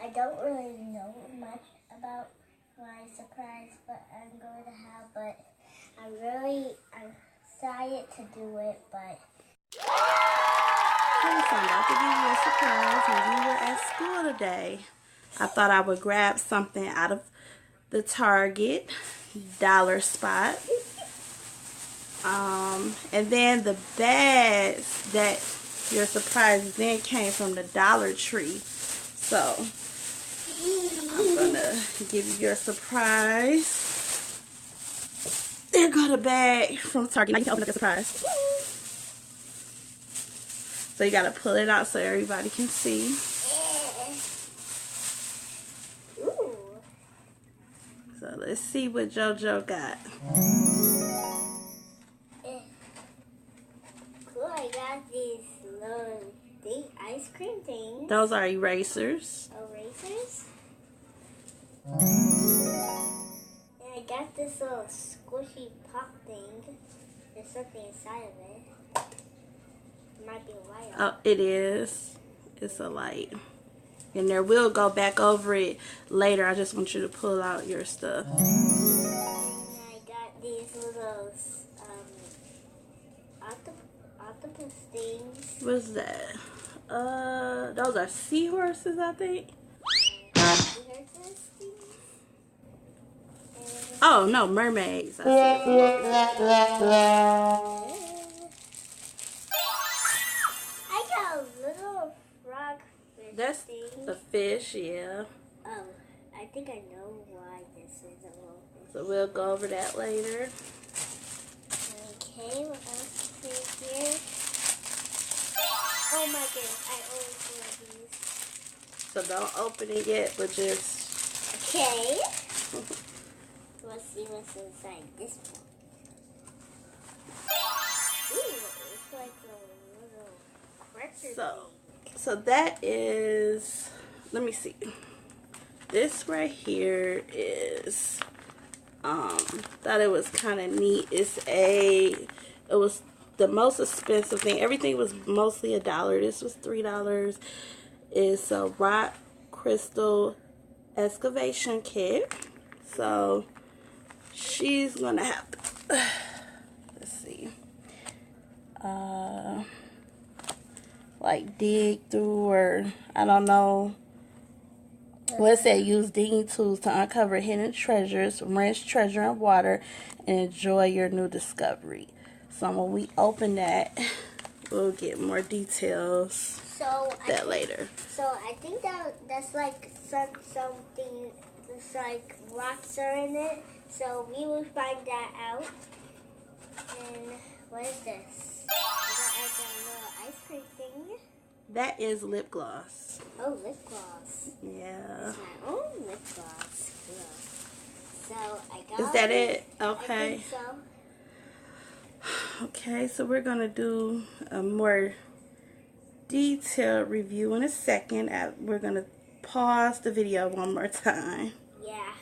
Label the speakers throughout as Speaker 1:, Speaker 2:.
Speaker 1: I don't really know much about my surprise, but I'm going to have. But I'm excited to do it. But
Speaker 2: Okay, so I'm about to give you a surprise when we were at school today. I thought I would grab something out of the Target dollar spot. And then the bags that your surprise then came from the Dollar Tree. So I'm gonna give you your surprise. There go the bag from Target. Now you can open up your surprise. So you gotta pull it out so everybody can see. So let's see what JoJo got.
Speaker 1: Cool, I got these little ice cream things.
Speaker 2: Those are erasers.
Speaker 1: Erasers. And I got this little squishy pop thing. There's something inside of it. It might be a light.
Speaker 2: Oh, it is. It's a light. And there will go back over it later. I just want you to pull out your stuff.
Speaker 1: And I got these little octopus things.
Speaker 2: What's that? Those are seahorses, I think. Oh no, mermaids. I
Speaker 1: got a little frog fish.
Speaker 2: That's
Speaker 1: thing.
Speaker 2: a fish, yeah.
Speaker 1: Oh, I think I know why this is a little fish.
Speaker 2: So we'll go over that later.
Speaker 1: Okay, what else is in here? Oh my goodness, I always love these.
Speaker 2: So don't open it yet, but just...
Speaker 1: Okay. Let's see what's inside this one. Ooh, it's like a little cracker thing.
Speaker 2: So that is... Let me see. This right here is... thought it was kind of neat. It was the most expensive thing. Everything was mostly $1. This was $3. It's a rock crystal excavation kit. So she's gonna have to, let's see, like dig through, or I don't know. Well, it said use digging tools to uncover hidden treasures, rinse treasure in water, and enjoy your new discovery. So when we open that, we'll get more details later.
Speaker 1: So I think that's like something. It's like rocks are in it. So we will find that out. And what is this? I got like a little ice cream thing.
Speaker 2: That is lip gloss.
Speaker 1: Oh, lip gloss.
Speaker 2: Yeah.
Speaker 1: It's my own lip gloss. Cool. So I got.
Speaker 2: Is that it? Okay.
Speaker 1: I think so.
Speaker 2: Okay, so we're gonna do a more detailed review in a second. We're gonna pause the video one more time.
Speaker 1: Yeah.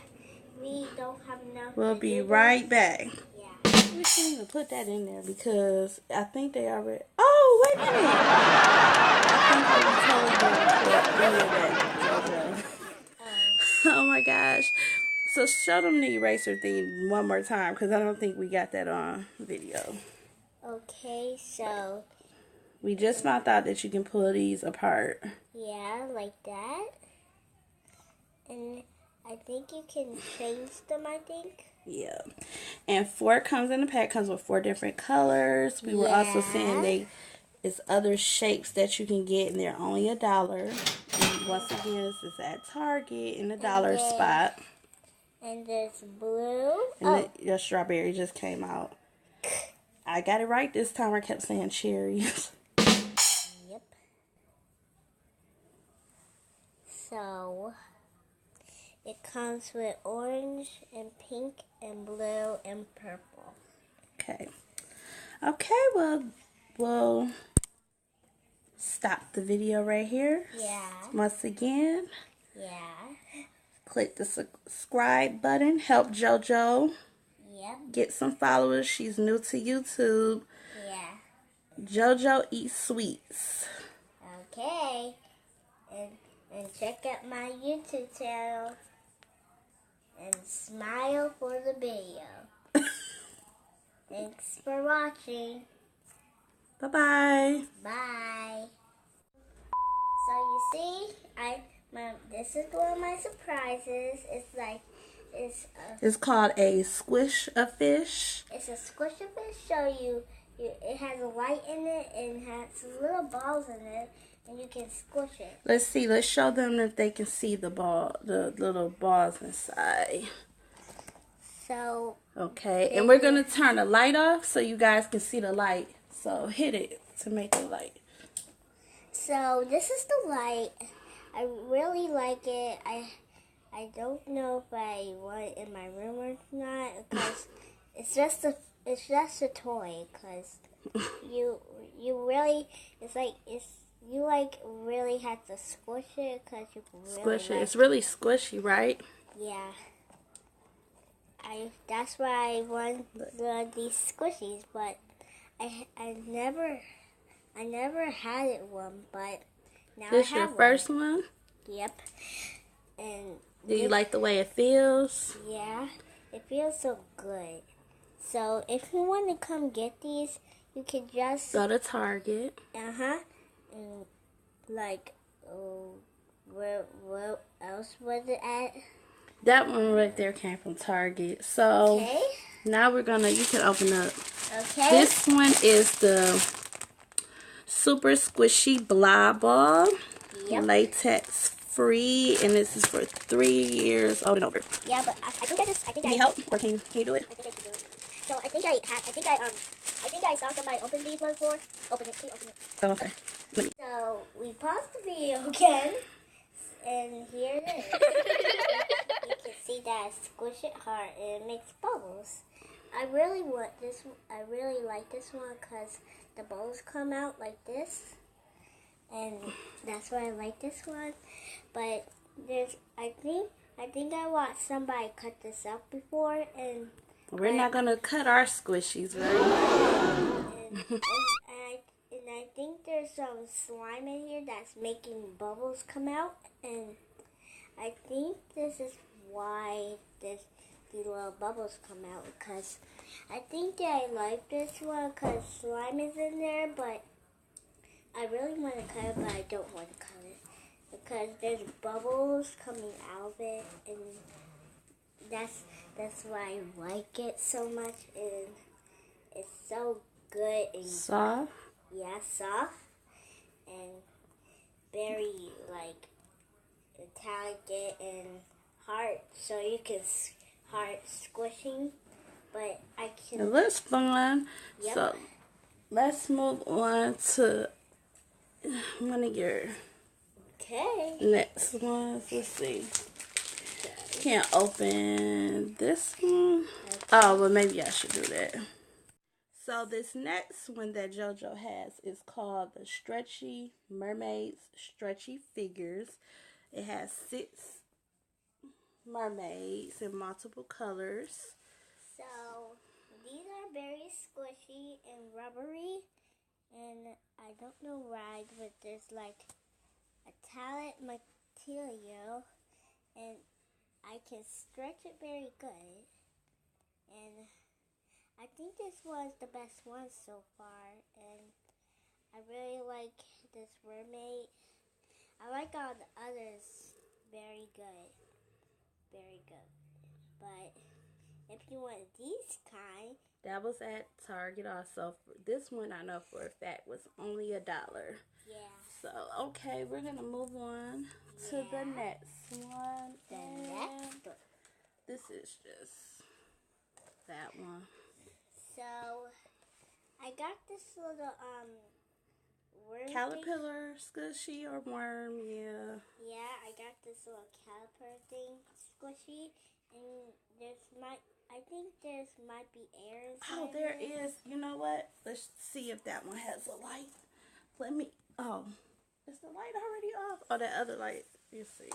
Speaker 1: We don't have enough.
Speaker 2: We'll be right back.
Speaker 1: Yeah.
Speaker 2: We shouldn't even put that in there because I think they already. Oh, wait a minute. I think I told them that. Oh my gosh. So show them the eraser thing one more time because I don't think we got that on video.
Speaker 1: Okay, so.
Speaker 2: We just found out that you can pull these apart.
Speaker 1: Yeah, like that. And I think you can change them, I think.
Speaker 2: Yeah. And 4 comes in the pack, comes with 4 different colors. We were also saying it's other shapes that you can get, and they're only $1. And once again, this is at Target in the dollar spot.
Speaker 1: And there's blue.
Speaker 2: And your strawberry just came out. I got it right this time. I kept saying cherries.
Speaker 1: Yep. So it comes with orange and pink and blue and purple.
Speaker 2: Okay. Okay, well, we'll stop the video right here.
Speaker 1: Yeah.
Speaker 2: Once again.
Speaker 1: Yeah.
Speaker 2: Click the subscribe button. Help JoJo
Speaker 1: Yep.
Speaker 2: get some followers. She's new to YouTube.
Speaker 1: Yeah.
Speaker 2: JoJo Eats Sweets.
Speaker 1: Okay. check out my YouTube channel. And smile for the video. Thanks for watching.
Speaker 2: Bye-bye.
Speaker 1: Bye. So you see, this is one of my surprises.
Speaker 2: It's called a Squish-a-Fish.
Speaker 1: It's a Squish-a-Fish. So it has a light in it and has little balls in it, and you can squish it.
Speaker 2: Let's see. Let's show them if they can see the little balls inside.
Speaker 1: So.
Speaker 2: Okay, and we're gonna turn the light off so you guys can see the light. So hit it to make the light.
Speaker 1: So this is the light. I really like it. I don't know if I want it in my room or not because it's just a toy. Because you really really have to squish it because you really
Speaker 2: squish it. It's really squishy, right?
Speaker 1: Yeah. That's why I want these squishies, but I never had it one, but now
Speaker 2: This
Speaker 1: I have
Speaker 2: your first one?
Speaker 1: Yep. And
Speaker 2: do you like the way it feels?
Speaker 1: Yeah, it feels so good. So if you want to come get these, you can just
Speaker 2: go to Target.
Speaker 1: And where else was it at?
Speaker 2: That one right there came from Target. So now you can open up.
Speaker 1: Okay.
Speaker 2: This one is the Super Squishy Blah Ball.
Speaker 1: Yep.
Speaker 2: Latex free, and this is for 3 years old and over.
Speaker 1: Yeah, but I think I
Speaker 2: Can you help, or can you do it?
Speaker 1: I think I can do it. So I think I saw somebody open these ones before. Open it, please open it.
Speaker 2: Oh, okay.
Speaker 1: So we paused the video again, and here it is. You can see that squish it hard and it makes bubbles. I really like this one because the bubbles come out like this, and that's why I like this one. But I think I watched somebody cut this up before, and
Speaker 2: we're not gonna cut our squishies, right?
Speaker 1: And I think there's some slime in here that's making bubbles come out, and I think this is why these little bubbles come out, because I think that I like this one because slime is in there, but I really want to cut it, but I don't want to cut it because there's bubbles coming out of it, and that's why I like it so much, and it's so good and
Speaker 2: soft.
Speaker 1: Yeah, soft and very talented and hard, so you can hard squishing, but I can.
Speaker 2: It looks fun.
Speaker 1: Yep.
Speaker 2: So let's move on to one of your next ones. Let's see. Can't open this one.
Speaker 1: Okay.
Speaker 2: Oh, well, maybe I should do that. So this next one that JoJo has is called the Stretchy Mermaids Stretchy Figures. It has 6 mermaids in multiple colors.
Speaker 1: So these are very squishy and rubbery, and I don't know why, but there's like a talent material, and I can stretch it very good, and I think this was the best one so far, and I really like this mermaid. I like all the others very good. But if you want these kind,
Speaker 2: that was at Target also. This one I know for a fact was only $1.
Speaker 1: Yeah.
Speaker 2: So okay, we're gonna move on to the next one. This is just that one.
Speaker 1: So I got this little worm
Speaker 2: caterpillar squishy or worm, yeah.
Speaker 1: Yeah, I got this little caterpillar thing squishy, and I think there might be air inside.
Speaker 2: Oh, there is. You know what? Let's see if that one has a light. Is the light already off? Oh, that other light. You see.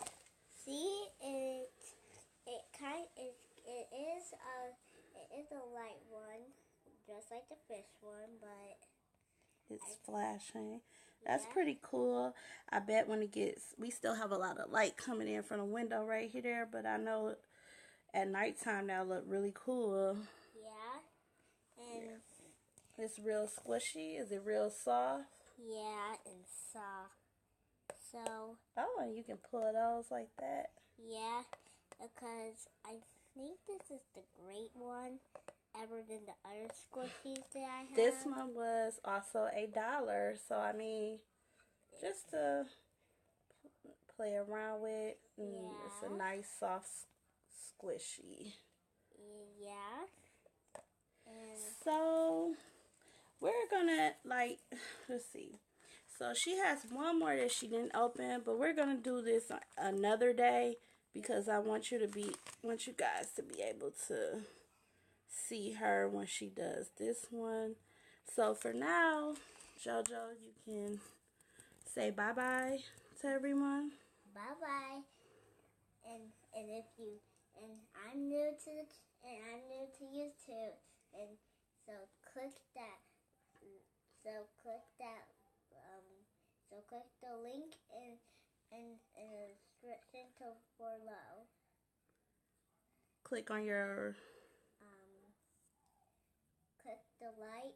Speaker 1: See, it is a light one, just like the fish one, but
Speaker 2: it's flashing. That's
Speaker 1: Yeah.
Speaker 2: pretty cool. I bet when it gets, we still have a lot of light coming in from the window right here, but I know at nighttime that'll look really cool.
Speaker 1: Yeah. And
Speaker 2: It's real squishy. Is it real soft?
Speaker 1: yeah, and soft. So
Speaker 2: Oh, and you can pull those like that.
Speaker 1: yeah, because I think this is the great one ever than the other squishies that I have.
Speaker 2: This one was also $1. So, I mean, just to play around with.
Speaker 1: Yeah.
Speaker 2: It's a nice, soft, squishy.
Speaker 1: Yeah. And
Speaker 2: So, we're gonna, like, let's see. So, she has one more that she didn't open, but we're gonna do this another day because I want you guys to be able to see her when she does this one. So for now, JoJo, you can say bye-bye to everyone.
Speaker 1: bye-bye. And if you I'm new to YouTube, and so click that so click the link in the description below.
Speaker 2: Click on your
Speaker 1: Click the like.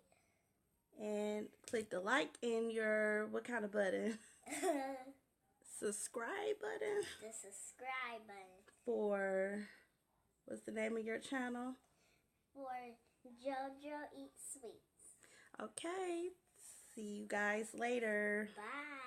Speaker 2: and click the like in your what kind of button? Subscribe button
Speaker 1: The subscribe button
Speaker 2: for what's the name of your channel?
Speaker 1: for JoJo Eats Sweets.
Speaker 2: Okay. See you guys later.
Speaker 1: Bye.